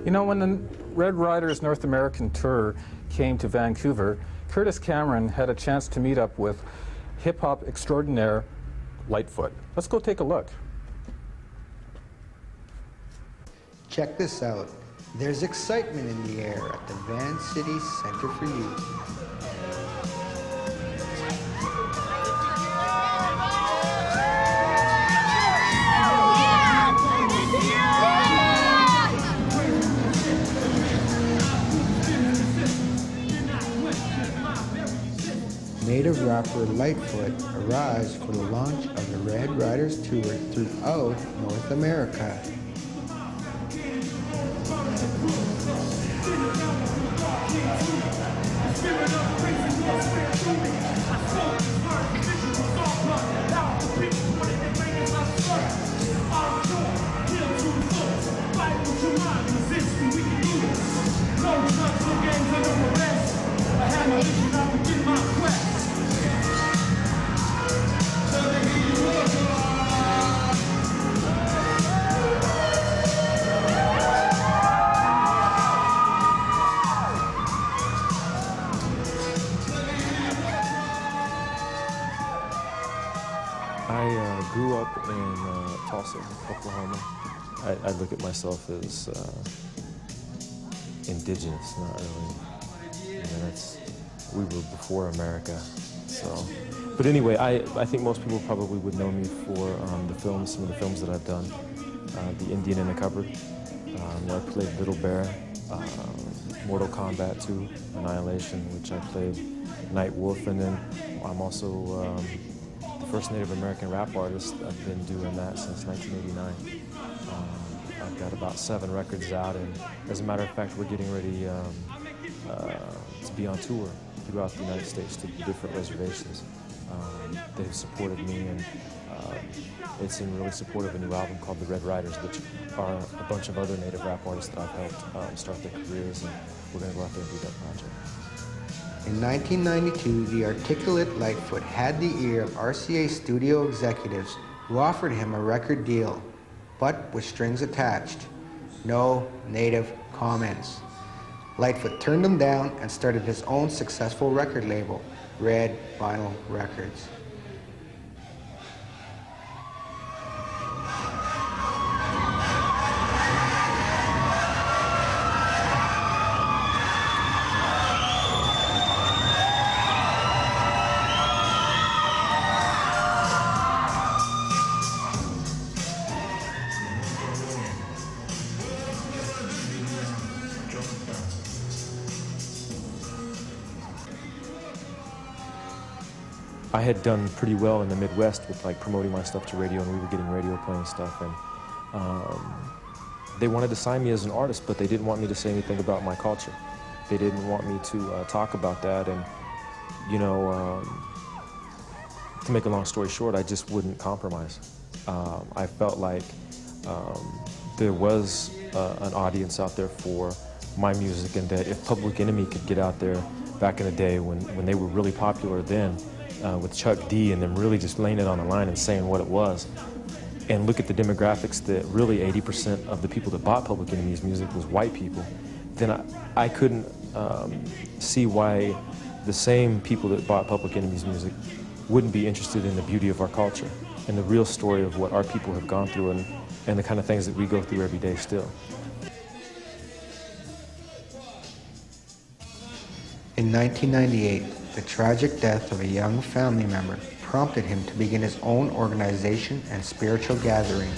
You know, when the Red Riders North American tour came to Vancouver, Curtis Cameron had a chance to meet up with hip-hop extraordinaire Lightfoot. Let's go take a look. Check this out. There's excitement in the air at the Van City Center for Youth. Native rapper Lightfoot arrives for the launch of the Red Riders tour throughout North America. I grew up in Tulsa, Oklahoma. I look at myself as indigenous, not really. You know, we were before America, so. But anyway, I think most people probably would know me for some of the films that I've done. The Indian in the Cupboard, where I played Little Bear, Mortal Kombat 2, Annihilation, which I played Night Wolf, and then I'm also the first Native American rap artist. I've been doing that since 1989. I've got about 7 records out, and as a matter of fact, we're getting ready to be on tour throughout the United States to different reservations. They've supported me, and it's in really support of a new album called The Red Riders, which are a bunch of other Native rap artists that I've helped start their careers, and we're going to go out there and do that project. In 1992, the articulate Lightfoot had the ear of RCA studio executives who offered him a record deal, but with strings attached. No Native comments. Lightfoot turned them down and started his own successful record label, Red Vinyl Records. I had done pretty well in the Midwest with like promoting my stuff to radio, and we were getting radio playing stuff, and they wanted to sign me as an artist, but they didn't want me to say anything about my culture. They didn't want me to talk about that, and you know, to make a long story short, I just wouldn't compromise. I felt like there was an audience out there for my music, and that if Public Enemy could get out there back in the day when they were really popular then, with Chuck D and them really just laying it on the line and saying what it was, and look at the demographics that really 80% of the people that bought Public Enemy's music was white people, then I couldn't see why the same people that bought Public Enemy's music wouldn't be interested in the beauty of our culture and the real story of what our people have gone through and the kind of things that we go through every day still. In 1998, the tragic death of a young family member prompted him to begin his own organization and spiritual gathering.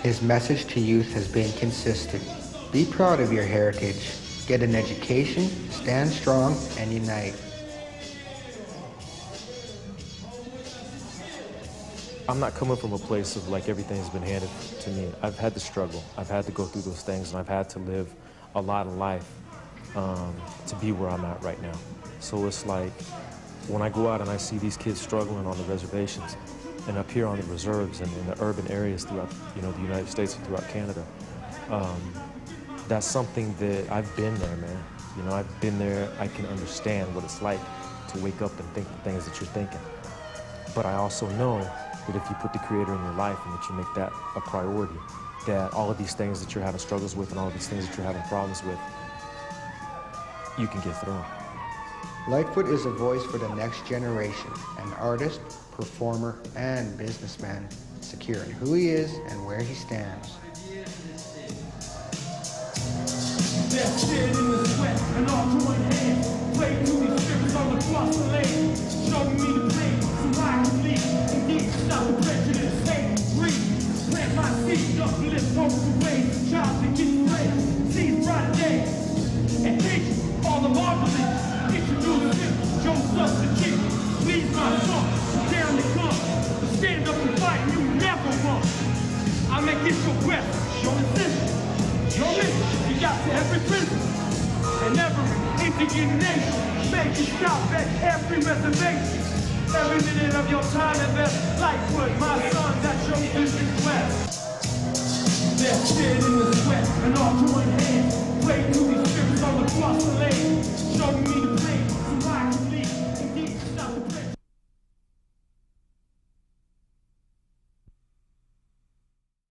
His message to youth has been consistent. Be proud of your heritage, get an education, stand strong, and unite. I'm not coming from a place of like everything's been handed to me. I've had to struggle. I've had to go through those things, and I've had to live a lot of life to be where I'm at right now. So it's like when I go out and I see these kids struggling on the reservations and up here on the reserves and in the urban areas throughout, you know, the United States and throughout Canada, that's something that I've been there, man. You know, I've been there. I can understand what it's like to wake up and think the things that you're thinking. But I also know that if you put the Creator in your life and that you make that a priority, that all of these things that you're having struggles with and all of these things that you're having problems with, you can get through them. Lightfoot is a voice for the next generation, an artist, performer, and businessman, secure in who he is and where he stands. That shit in the sweat and all joint hands. Play through these strippers on the cross the lane. Show me the blade so I can leave. Indeed, stop the prejudice, hate, breathe. Plant my seed, uplift, hope to raise. Child to get raised, seize bright day. And teach all the marvelous. Introduce him, Joe substitute. Please my son, down to come. Stand up and fight, you never won. I make it your breath, your decision. Your mission, you got to every prison and every Indian nation. Make you stop at every reservation. Every minute of your time invest. Lightfoot, my son, that's your vision quest. That shit in the sweat and all joint hands. Play through these strips on the cross the lane. Show me